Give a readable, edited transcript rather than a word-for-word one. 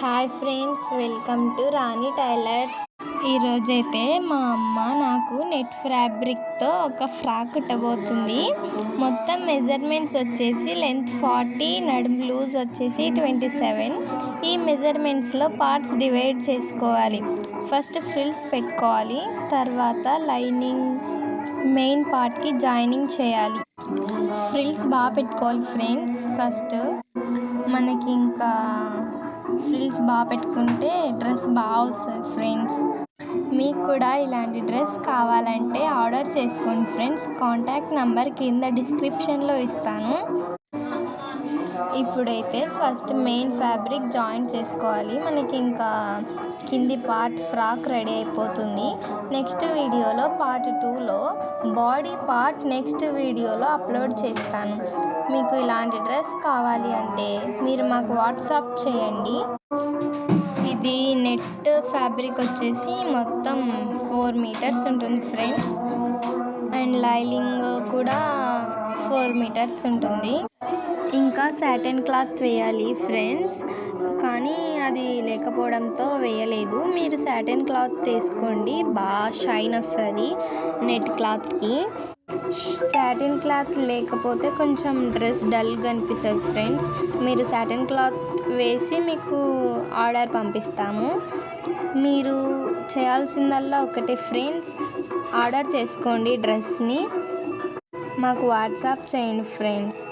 Hi friends, welcome to Rani tailors. ఈరోజైతే మా అమ్మ నాకు నెట్ ఫ్యాబ్రిక్తో ఒక ఫ్రాక్ కుట్టబోతుంది. మొత్తం మెజర్మెంట్స్ వచ్చేసి లెంత్ 40, నడుము లూజ్ వచ్చేసి 27. ఈ మెజర్మెంట్స్లో పార్ట్స్ డివైడ్ చేసుకోవాలి. ఫస్ట్ ఫ్రిల్స్ పెట్టుకోవాలి, తర్వాత లైనింగ్ మెయిన్ పార్ట్కి జాయినింగ్ చేయాలి. ఫ్రిల్స్ బాగా పెట్టుకోవాలి ఫ్రెండ్స్. ఫస్ట్ మనకి ఇంకా ఫ్రిల్స్ బాగా పెట్టుకుంటే డ్రెస్ బాగా వస్తుంది ఫ్రెండ్స్. మీకు కూడా ఇలాంటి డ్రెస్ కావాలంటే ఆర్డర్ చేసుకోండి ఫ్రెండ్స్. కాంటాక్ట్ నెంబర్ కింద డిస్క్రిప్షన్లో ఇస్తాను. ఇప్పుడైతే ఫస్ట్ మెయిన్ ఫ్యాబ్రిక్ జాయిన్ చేసుకోవాలి. మనకి ఇంకా కింది పార్ట్ ఫ్రాక్ రెడీ అయిపోతుంది. నెక్స్ట్ వీడియోలో పార్ట్ 2లో బాడీ పార్ట్ నెక్స్ట్ వీడియోలో అప్లోడ్ చేస్తాను. మీకు ఇలాంటి డ్రెస్ కావాలి అంటే మీరు మాకు వాట్సాప్ చేయండి. ఇది నెట్ ఫ్యాబ్రిక్ వచ్చేసి మొత్తం 4 మీటర్స్ ఉంటుంది ఫ్రెండ్స్. అండ్ లైనింగ్ కూడా 4 మీటర్స్ ఉంటుంది. ఇంకా సాటిన్ క్లాత్ వేయాలి ఫ్రెండ్స్, కానీ అది లేకపోవడంతో వేయలేదు. మీరు సాటిన్ క్లాత్ తీసుకోండి, బాగా షైన్ వస్తుంది నెట్ క్లాత్కి. సాటిన్ క్లాత్ లేకపోతే కొంచెం డ్రెస్ డల్గా అనిపిస్తుంది ఫ్రెండ్స్. మీరు సాటిన్ క్లాత్ వేసి మీకు ఆర్డర్ పంపిస్తాము. మీరు చేయాల్సిందల్లా ఒకటే ఫ్రెండ్స్, ఆర్డర్ చేసుకోండి డ్రెస్ని, మాకు వాట్సాప్ చేయండి ఫ్రెండ్స్.